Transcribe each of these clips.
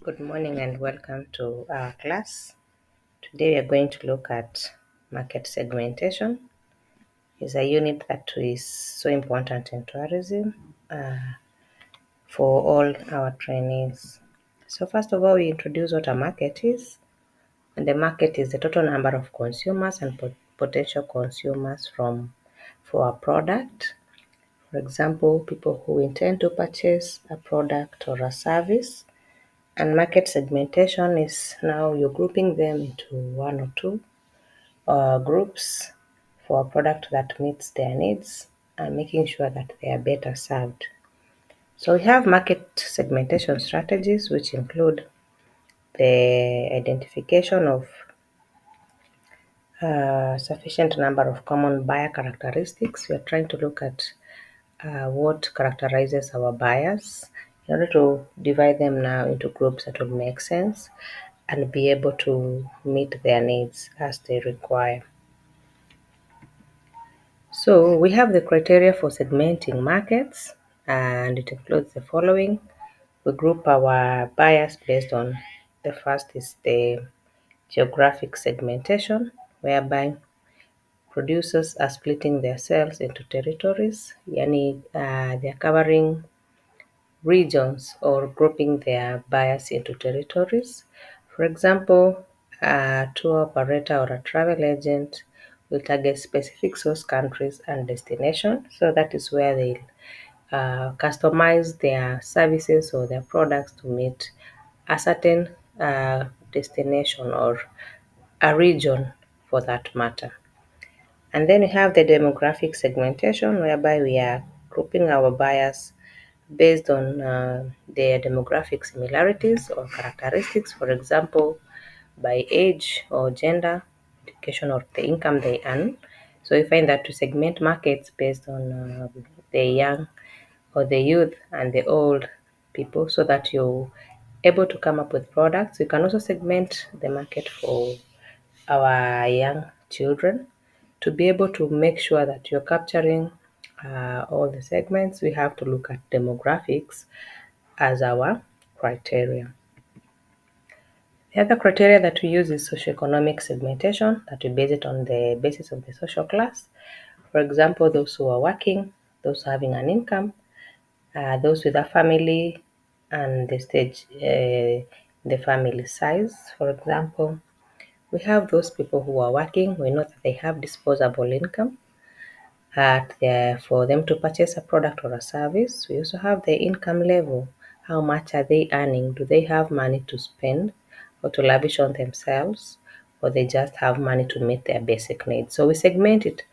Good morning and welcome to our class. Today we are going to look at market segmentation. It's a unit that is so important in tourism for all our trainees. So first of all, we introduce what a market is. And the market is the total number of consumers and potential consumers for a product. For example, people who intend to purchase a product or a service. And market segmentation is now you're grouping them into one or two groups for a product that meets their needs and making sure that they are better served. So we have market segmentation strategies, which include the identification of sufficient number of common buyer characteristics. We are trying to look at what characterizes our buyers in order to divide them now into groups that will make sense and be able to meet their needs as they require. So we have the criteria for segmenting markets, and it includes the following. We group our buyers based on the first is the geographic segmentation, whereby producers are splitting their sales into territories, yani they're covering regions or grouping their buyers into territories. For example, a tour operator or a travel agent will target specific source countries and destinations. So that is where they customize their services or their products to meet a certain destination or a region for that matter. And then we have the demographic segmentation, whereby we are grouping our buyers based on their demographic similarities or characteristics, for example, by age or gender, education, or the income they earn. So we find that to segment markets based on the young or the youth and the old people so that you're able to come up with products. You can also segment the market for our young children to be able to make sure that you're capturing all the segments. We have to look at demographics as our criteria. The other criteria that we use is socioeconomic segmentation, that we base it on the basis of the social class. For example, those who are working, those having an income, those with a family, and the stage, the family size. For example, we have those people who are working. We know that they have disposable income for them to purchase a product or a service. We also have the income level. How much are they earning? Do they have money to spend or to lavish on themselves, or they just have money to meet their basic needs? So we segment it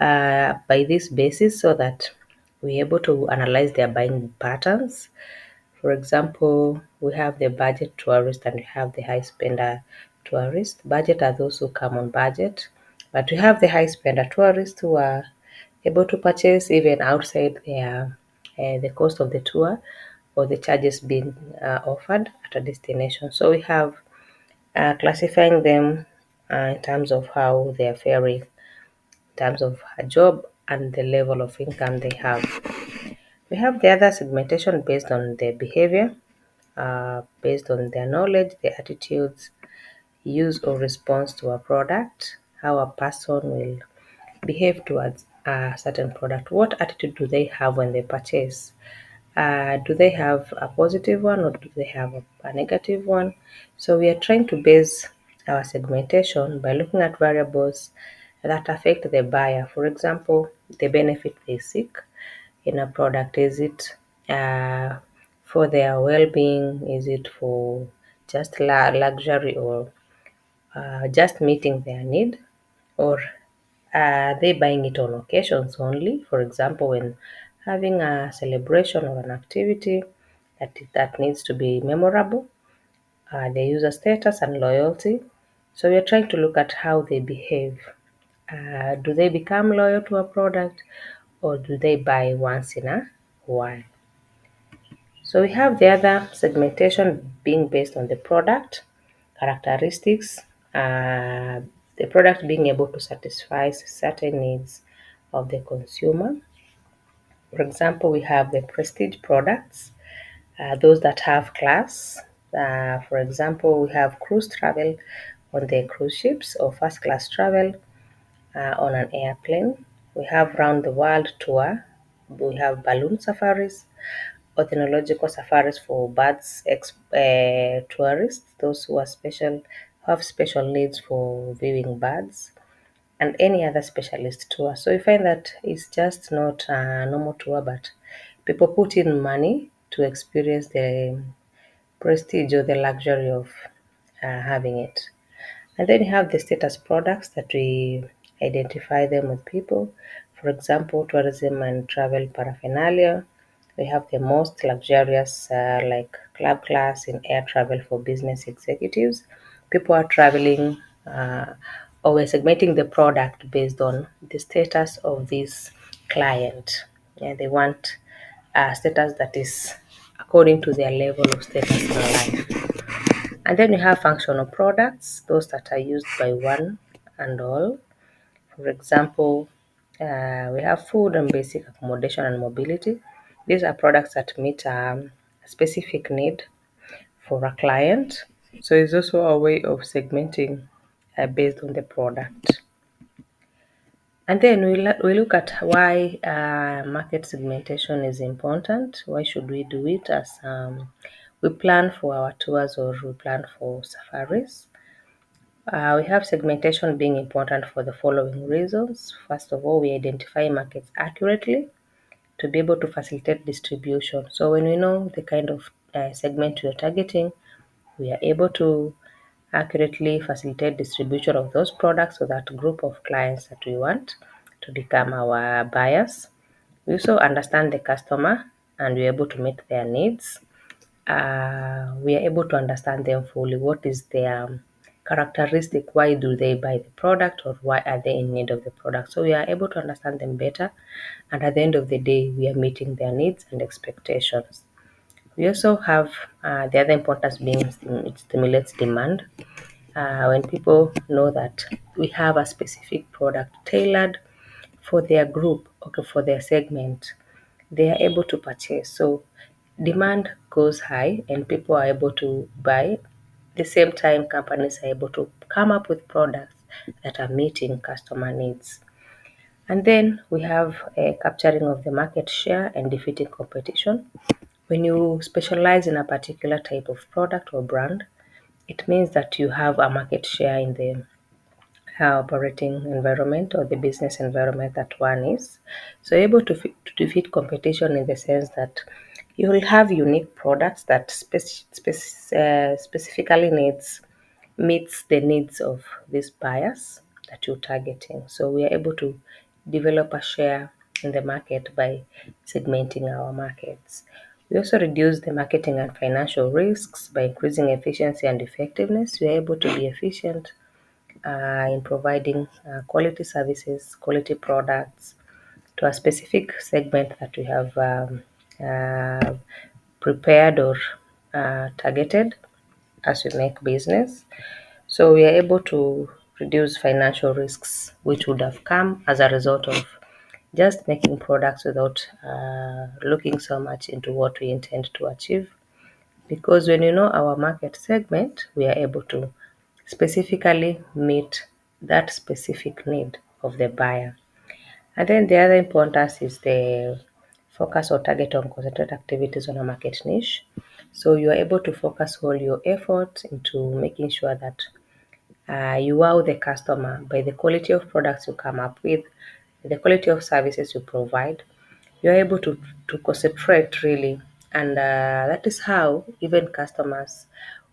by this basis so that we're able to analyze their buying patterns. For example, we have the budget tourist and we have the high spender tourist. Budget are those who come on budget, but we have the high spender tourists who are able to purchase even outside the cost of the tour or the charges being offered at a destination. So we have classifying them in terms of how they are faring, in terms of a job and the level of income they have. We have the other segmentation based on their behavior, based on their knowledge, their attitudes, use or response to a product, how a person will behave towards a certain product. What attitude do they have when they purchase? Do they have a positive one or do they have a negative one? So we are trying to base our segmentation by looking at variables that affect the buyer. For example, the benefit they seek in a product. Is it uh, for their well-being? Is it for just luxury or just meeting their need? Or are they buying it on occasions only? For example, when having a celebration or an activity that needs to be memorable, their user status and loyalty. So we are trying to look at how they behave. Do they become loyal to a product or do they buy once in a while? So we have the other segmentation being based on the product characteristics, the product being able to satisfy certain needs of the consumer. For example, we have the prestige products, those that have class, For example, we have cruise travel on the cruise ships or first class travel on an airplane. We have round the world tour. We have balloon safaris, ethnological safaris for birds tourists, those who are special have special needs for viewing birds, and any other specialist tour. So you find that it's just not a normal tour, but people put in money to experience the prestige or the luxury of having it. And then you have the status products that we identify them with people. For example, tourism and travel paraphernalia. We have the most luxurious, like club class in air travel for business executives. People are traveling, or we're segmenting the product based on the status of this client. Yeah, they want a status that is according to their level of status in life. And then we have functional products, those that are used by one and all. For example, we have food and basic accommodation and mobility. These are products that meet a specific need for a client. So it's also a way of segmenting based on the product. And then we look at why market segmentation is important. Why should we do it as we plan for our tours or we plan for safaris? We have segmentation being important for the following reasons. First of all, we identify markets accurately to be able to facilitate distribution. So when we know the kind of segment we are targeting, we are able to accurately facilitate distribution of those products to that group of clients that we want to become our buyers. We also understand the customer and we're able to meet their needs. We are able to understand them fully. What is their characteristic? Why do they buy the product or why are they in need of the product? So we are able to understand them better. And at the end of the day, we are meeting their needs and expectations. We also have the other importance being it stimulates demand. When people know that we have a specific product tailored for their group, okay, for their segment, they are able to purchase. So demand goes high and people are able to buy. The same time, companies are able to come up with products that are meeting customer needs. And then we have a capturing of the market share and defeating competition. When you specialize in a particular type of product or brand, it means that you have a market share in the operating environment or the business environment that one is. So able to defeat competition in the sense that you will have unique products that specifically meets the needs of these buyers that you're targeting. So we are able to develop a share in the market by segmenting our markets. We also reduce the marketing and financial risks by increasing efficiency and effectiveness. We are able to be efficient in providing quality services, quality products to a specific segment that we have uh, prepared or targeted as we make business. So we are able to reduce financial risks which would have come as a result of just making products without looking so much into what we intend to achieve. Because when you know our market segment, we are able to specifically meet that specific need of the buyer. And then the other importance is the focus or target on concentrate activities on a market niche. So you are able to focus all your effort into making sure that you wow the customer by the quality of products you come up with, the quality of services you provide. You're able to concentrate really, and that is how even customers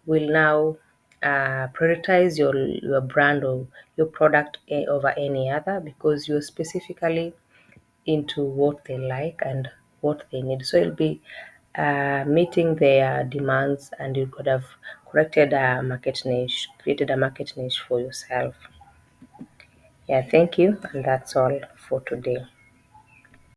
will now prioritize your brand or your product over any other because you're specifically into what they like and what they need. So it'll be meeting their demands, and you could have corrected a market niche, created a market niche for yourself. Yeah, thank you, and that's all for today.